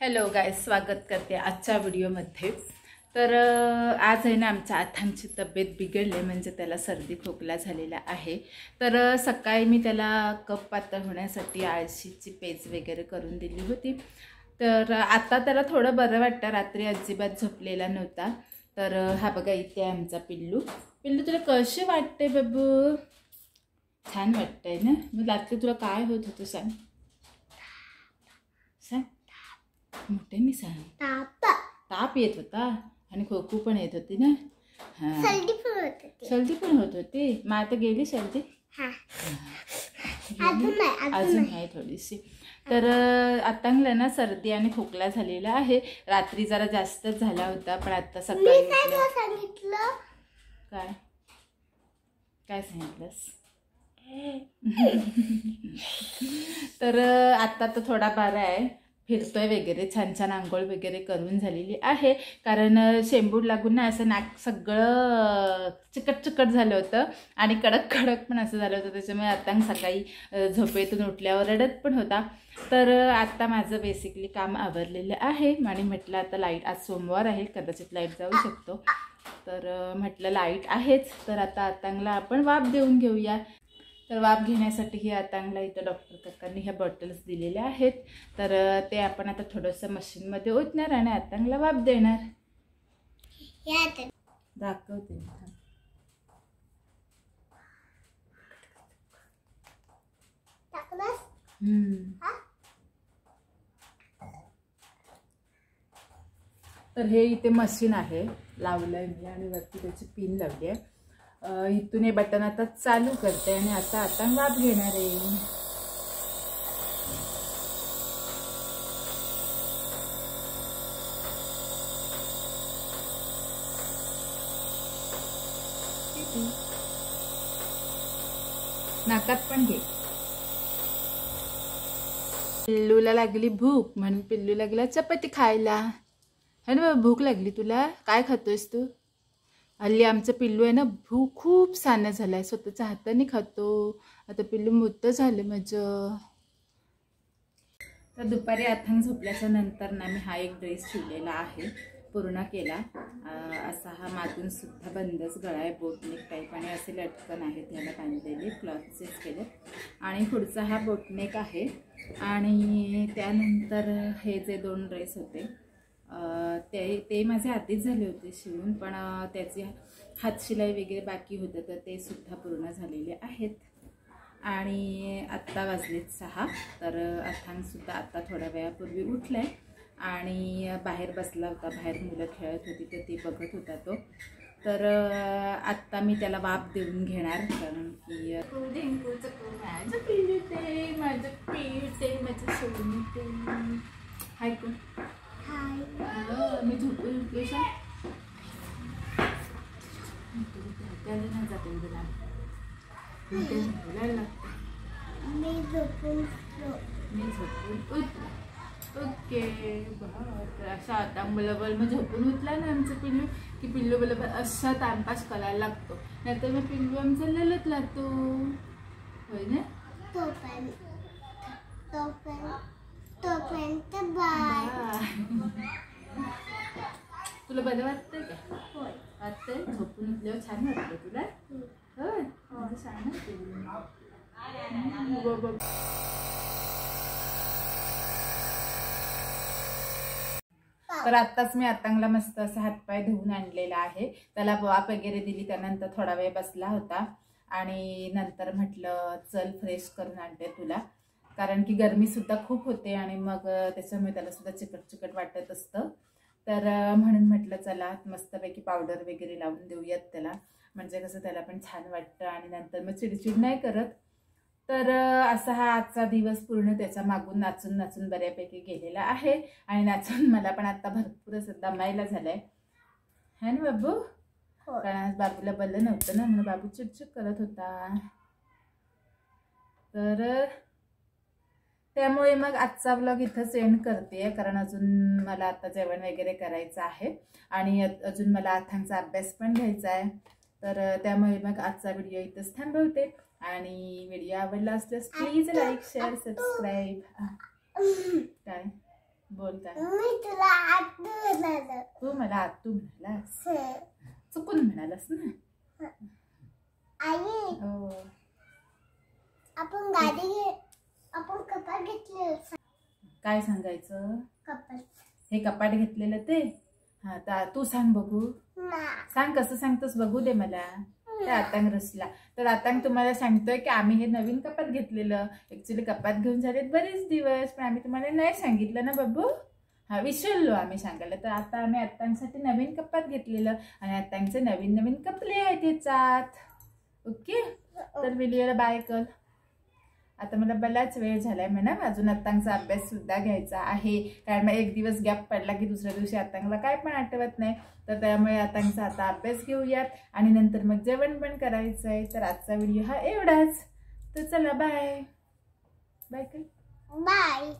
Hello guys, स्वागत करते आजच्या व्हिडिओमध्ये। तर आज आहे ना आमच्या आथांची तब्येत बिघडली, म्हणजे त्याला सर्दी खोकला झालेला आहे। तर सकाळी मी त्याला कफ पातळ होण्यासाठी आळशीची पेज वगैरे करून दिली होती। तर आता त्याला थोडं बरं वाटतं, रात्री अजिबात झोपलेला नव्हता। तर हा बघा, इथे आमचा पिल्लू। पिल्लू तुला कसे वाटते बाबू? छान वाटतंय ना? मग रात्री तुला काय होत होतं सांग सांग, मोठ्याने सांग। ताप येत होता आणि खोकू पण येत होती ना? सर्दी पण होत होती। मग आता गेली सर्दी? अजून आहे थोडीशी। तर आतांगला ना सर्दी आणि खोकला झालेला आहे। रात्री जरा जास्तच झाला होता, पण आता सकाळी सांगितलं काय काय सांगितलंस? तर आता तर थोडा बरा आहे, फिरतोय वगैरे, छान छान आंघोळ वगैरे करून झालेली आहे। कारण शेंबूड लागून ना असं नाक सगळं चिकट चिकट झालं होतं आणि कडक कडक पण असं झालं होतं। त्याच्यामुळे आता सकाळी झोपेतून उठल्यावर रडत पण होता। तर आता माझं बेसिकली काम आवरलेलं आहे आणि म्हटलं आता लाईट, आज सोमवार आहे, कदाचित लाईट जाऊ शकतो, तर म्हटलं लाईट आहेच, तर आता आतांगला आपण वाफ देऊन घेऊया। तर वाफ घेण्यासाठी ही आतांगला इथं डॉक्टर काकांनी ह्या बॉटल्स दिलेल्या आहेत। तर ते आपण आता थोडंसं मशीनमध्ये ओतणार आणि आतांगला वाफ देणार। दाखवते मी। तर हे इथे मशीन आहे, लावलंय मी आणि वरती त्याची पिन लावली आहे। इथून हे बटन आता चालू करते आणि आता वाफ घेणार आहे। नाकात पण घे। पिल्लूला लागली भूक म्हणून पिल्लू लागला चपाती खायला, है ना? भूक लागली तुला? काय खातोयस तू? हल्ली आमचं पिल्लू आहे ना, भूक खूप सानं झालाय, स्वतःच्या हाताने खातो। आता पिल्लू मोठं झालं माझं। तर दुपारी अथांग झोपल्याच्या नंतर ना मी हा एक ड्रेस शिवलेला आहे, पूर्ण केला। असा हा मागून सुद्धा बंदच गळा आहे, बोटनेक टाईप, आणि असे लटकन आहेत त्याला बांधलेले, क्लॉथचेच केले। आणि पुढचा हा बोटनेक आहे। आणि त्यानंतर हे जे दोन ड्रेस होते ते माझे आधीच झाले होते शिवून, पण त्याची हातशिलाई वगैरे बाकी होतं, तर ते सुद्धा पूर्ण झालेले आहेत। आणि आत्ता वाजलेत 6। तर अथांगसुद्धा आता थोड्या वेळापूर्वी उठलाय आणि बाहेर बसला होता, बाहेर मुलं खेळत होती तर ती बघत होता तो। तर आत्ता मी त्याला वाफ देऊन घेणार, कारण की माझं पिल्लू माझं पिल्लू माझं सोडून ते हाय कोण? मी झोपून उठले त्याला नाही जाते तुला, मी झोपून उठला। ओके, तर अशा आता बरोबर मग झोपून उठला ना आमचं पिल्लू की पिल्लू बरोबर असा टाइमपास करायला लागतो, नाहीतर मग पिल्लू आमचा ललत लागतो, होय ना? तुला बरं वाटतंय का? वाटतंय? झोपून उठल्यावर छान वाटतं तुला? होय, माझं छान आहे। तर आत्ताच मी आतांगला मस्त असं हातपाय धुवून आणलेला आहे, त्याला वाफ वगैरे दिली, त्यानंतर थोडा वेळ बसला होता आणि नंतर म्हटलं चल फ्रेश करून आणते तुला, कारण की गरमी सुद्धा खूप होते आणि मग त्याच्यामुळे त्याला सुद्धा चिकट चिकट वाटत असतं। तर म्हणून म्हटलं चला मस्तपैकी पावडर वगैरे लावून देऊयात त्याला, म्हणजे कसं त्याला पण छान वाटतं आणि नंतर मग चिडचिड नाही करत। तर असा हा आजचा दिवस पूर्ण त्याच्या मागून नाचून नाचून बऱ्यापैकी गेलेला आहे आणि नाचून मला पण आता भरपूर असं दमायला झालंय, है ना बाबू? कारण आज बाबूला बरं नव्हतं ना, म्हणून बाबू चिडचिड करत होता। तर त्यामुळे मग आजचा व्लॉग इथंच एंड करते, कारण अजून मला आता जेवण वगैरे करायचं आहे आणि अजून मला अथांगचा अभ्यास पण घ्यायचा आहे। तर त्यामुळे मग आजचा व्हिडिओ इथंच थांबवते आणि व्हिडिओ आवडला असल्यास प्लीज लाईक शेअर सबस्क्राईब काय बोलता मी तुला आतू म्हणालो. तू मला आतू म्हणालास, चुकून म्हणालास ना. आई हो आपण गाडी घे, आपण कपाट घेतले. काय सांगायचं? कपाट हे कपाट घेतलेलं ते. हा तर तू सांग बघू, सांग कसं सांगतोस बघू दे मला. त्या आतांग रसला तर आतांग तुम्हाला सांगतोय की आम्ही हे नवीन कपाट घेतलेलं. ऍक्च्युली कपाट घेऊन झालेत बरेच दिवस, पण आम्ही तुम्हाला नाही सांगितलं ना बाबू. हा विसरलो आम्ही सांगायला. तर आता आम्ही आत्तांसाठी नवीन कपाट घेतलेलं आणि आत्तांचे नवीन नवीन कपडे आहेत याच्यात. ओके तर व्हिडिओला बाय कर. आता मला बराच वेळ झालाय म्हणा, अजून आत्तांचा अभ्यास सुद्धा घ्यायचा आहे. कारण मग एक दिवस गॅप पडला की दुसऱ्या दिवशी आत्तांगला काय पण आठवत नाही. तर त्यामुळे आत्तांचा आता अभ्यास घेऊयात आणि नंतर मग जेवण पण करायचं आहे. तर आजचा व्हिडिओ हा एवढाच. तर चला बाय बाय कर. बाय.